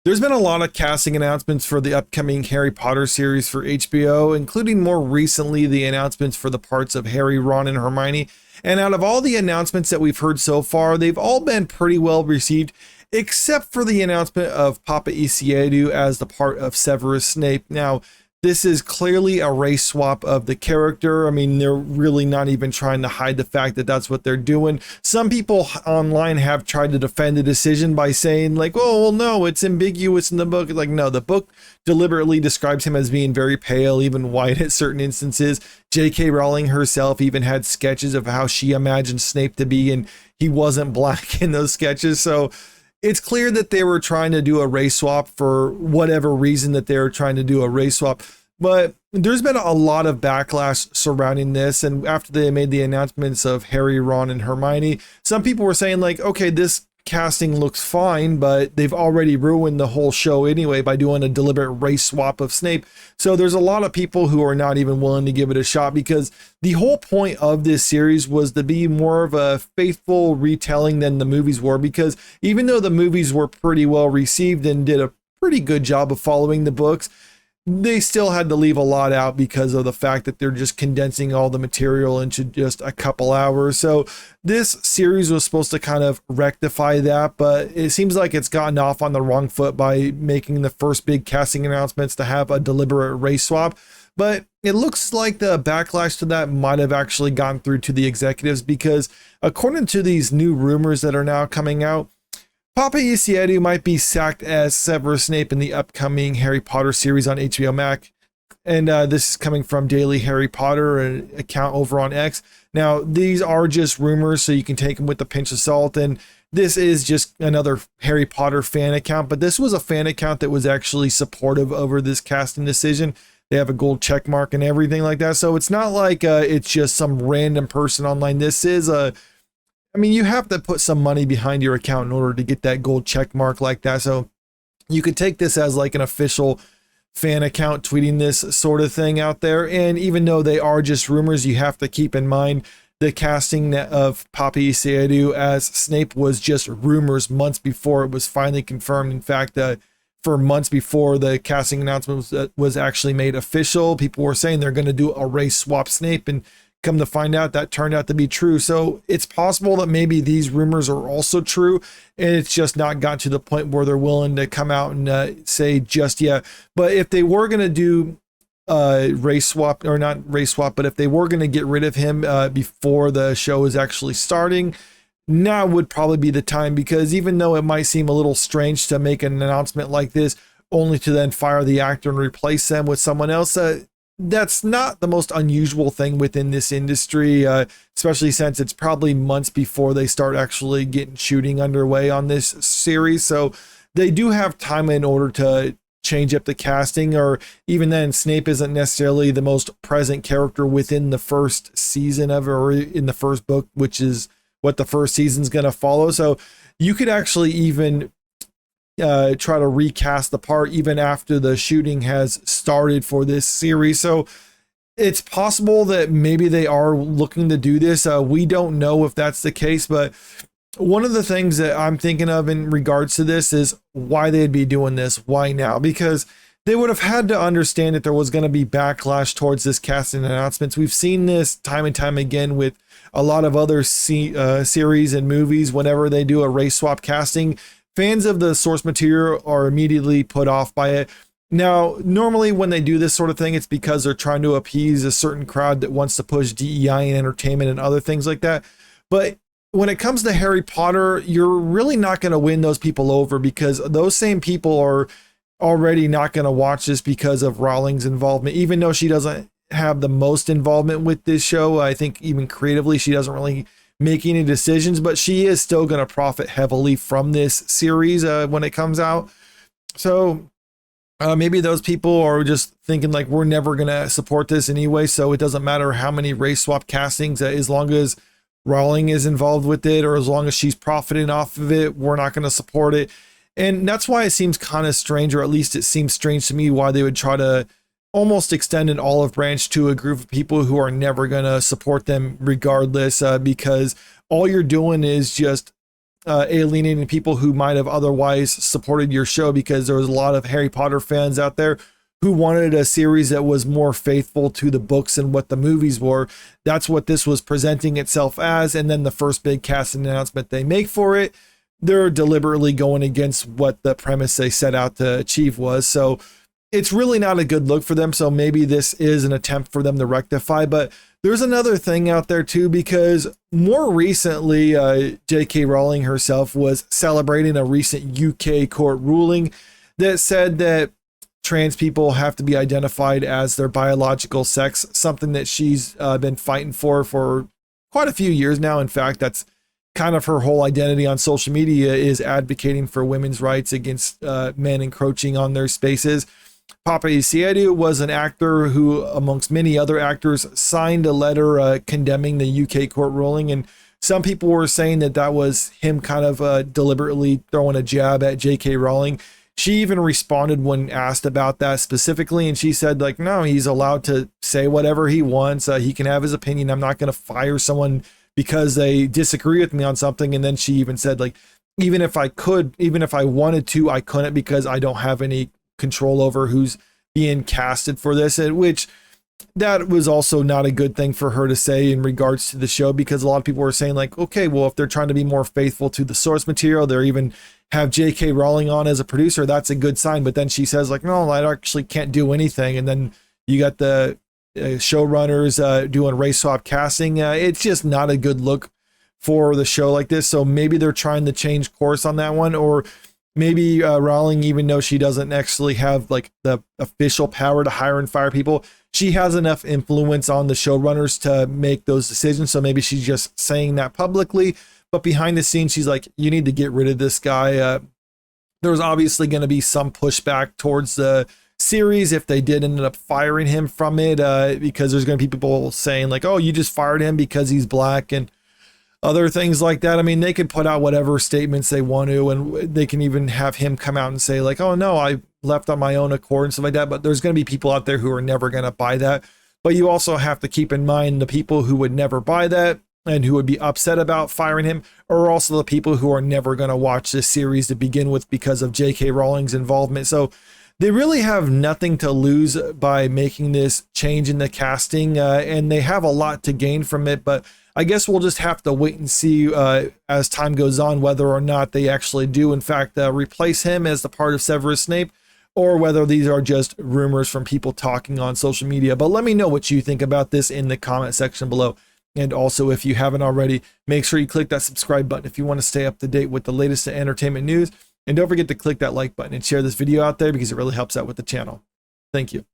There's been a lot of casting announcements for the upcoming Harry Potter series for HBO, including more recently the announcements for the parts of Harry, Ron, and Hermione. And out of all the announcements that we've heard so far, they've all been pretty well received, except for the announcement of Paapa Essiedu as the part of Severus Snape. Now, this is clearly a race swap of the character. I mean, they're really not even trying to hide the fact that that's what they're doing. Some people online have tried to defend the decision by saying like, oh, well, no, it's ambiguous in the book. Like, no, the book deliberately describes him as being very pale, even white at certain instances. J.K. Rowling herself even had sketches of how she imagined Snape to be, and he wasn't black in those sketches. So it's clear that they were trying to do a race swap for whatever reason that they were trying to do a race swap. But there's been a lot of backlash surrounding this. And after they made the announcements of Harry, Ron, and Hermione, some people were saying like, okay, this casting looks fine, but they've already ruined the whole show anyway by doing a deliberate race swap of Snape. So there's a lot of people who are not even willing to give it a shot, because the whole point of this series was to be more of a faithful retelling than the movies were, because even though the movies were pretty well received and did a pretty good job of following the books, they still had to leave a lot out because of the fact that they're just condensing all the material into just a couple hours. So this series was supposed to kind of rectify that, but it seems like it's gotten off on the wrong foot by making the first big casting announcements to have a deliberate race swap. But it looks like the backlash to that might have actually gone through to the executives, because according to these new rumors that are now coming out, Paapa Essiedu might be sacked as Severus Snape in the upcoming Harry Potter series on HBO Max. And this is coming from Daily Harry Potter, an account over on X. Now, these are just rumors, so you can take them with a pinch of salt. And this is just another Harry Potter fan account, but this was a fan account that was actually supportive over this casting decision. They have a gold check mark and everything like that. So it's not like it's just some random person online. This is a you have to put some money behind your account in order to get that gold check mark like that. So you could take this as like an official fan account tweeting this sort of thing out there. And even though they are just rumors, you have to keep in mind the casting of Paapa Essiedu as Snape was just rumors months before it was finally confirmed. In fact, for months before the casting announcement was actually made official, people were saying they're going to do a race swap Snape, and come to find out that turned out to be true. So it's possible that maybe these rumors are also true, and it's just not got to the point where they're willing to come out and say just yet. But if they were going to do race swap, or not race swap, but if they were going to get rid of him before the show is actually starting, now would probably be the time, because even though it might seem a little strange to make an announcement like this only to then fire the actor and replace them with someone else, that's not the most unusual thing within this industry, especially since it's probably months before they start actually getting shooting underway on this series. So they do have time in order to change up the casting, or even then, Snape isn't necessarily the most present character within the first season of, or in the first book, which is what the first season's going to follow. So you could actually even try to recast the part even after the shooting has started for this series. So it's possible that maybe they are looking to do this. We don't know if that's the case, but one of the things that I'm thinking of in regards to this is why they'd be doing this. Why now? Because they would have had to understand that there was going to be backlash towards this casting announcements. We've seen this time and time again with a lot of other series and movies. Whenever they do a race swap casting, fans of the source material are immediately put off by it. Now, normally when they do this sort of thing, it's because they're trying to appease a certain crowd that wants to push DEI and entertainment and other things like that. But when it comes to Harry Potter, you're really not going to win those people over, because those same people are already not going to watch this because of Rowling's involvement. Even though she doesn't have the most involvement with this show, I think even creatively she doesn't really make any decisions, but she is still going to profit heavily from this series when it comes out. So maybe those people are just thinking like, we're never going to support this anyway, so it doesn't matter how many race swap castings, as long as Rowling is involved with it, or as long as she's profiting off of it, we're not going to support it. And that's why it seems kind of strange, or at least it seems strange to me, why they would try to almost extend an olive branch to a group of people who are never going to support them regardless, because all you're doing is just alienating people who might have otherwise supported your show, because there was a lot of Harry Potter fans out there who wanted a series that was more faithful to the books and what the movies were. That's what this was presenting itself as. And then the first big casting announcement they make for it, they're deliberately going against what the premise they set out to achieve was. So it's really not a good look for them. So maybe this is an attempt for them to rectify. But there's another thing out there too, because more recently, J.K. Rowling herself was celebrating a recent UK court ruling that said that trans people have to be identified as their biological sex, something that she's been fighting for quite a few years now. In fact, that's kind of her whole identity on social media, is advocating for women's rights against men encroaching on their spaces. Paapa Essiedu was an actor who, amongst many other actors, signed a letter condemning the UK court ruling. And some people were saying that that was him kind of deliberately throwing a jab at J.K. Rowling. She even responded when asked about that specifically, and she said, like, no, he's allowed to say whatever he wants. He can have his opinion. I'm not going to fire someone because they disagree with me on something. And then she even said, like, even if I wanted to, I couldn't, because I don't have any control over who's being casted for this. And which that was also not a good thing for her to say in regards to the show, because a lot of people were saying, like, okay, well, if they're trying to be more faithful to the source material, they're even have J.K. Rowling on as a producer, that's a good sign. But then she says, like, no, I actually can't do anything. And then you got the showrunners doing race swap casting. It's just not a good look for the show like this. So maybe they're trying to change course on that one, or maybe Rowling, even though she doesn't actually have like the official power to hire and fire people, she has enough influence on the showrunners to make those decisions. So maybe she's just saying that publicly, but behind the scenes, she's like, you need to get rid of this guy. There's obviously going to be some pushback towards the series if they did end up firing him from it, because there's going to be people saying, like, oh, you just fired him because he's black and other things like that. I mean, they could put out whatever statements they want to, and they can even have him come out and say, like, oh, no, I left on my own accord and stuff like that. But there's going to be people out there who are never going to buy that. But you also have to keep in mind the people who would never buy that and who would be upset about firing him are also the people who are never going to watch this series to begin with because of J.K. Rowling's involvement. So they really have nothing to lose by making this change in the casting, and they have a lot to gain from it. But I guess we'll just have to wait and see as time goes on whether or not they actually do, in fact, replace him as the part of Severus Snape, or whether these are just rumors from people talking on social media. But let me know what you think about this in the comment section below. And also, if you haven't already, make sure you click that subscribe button if you want to stay up to date with the latest entertainment news. And don't forget to click that like button and share this video out there, because it really helps out with the channel. Thank you.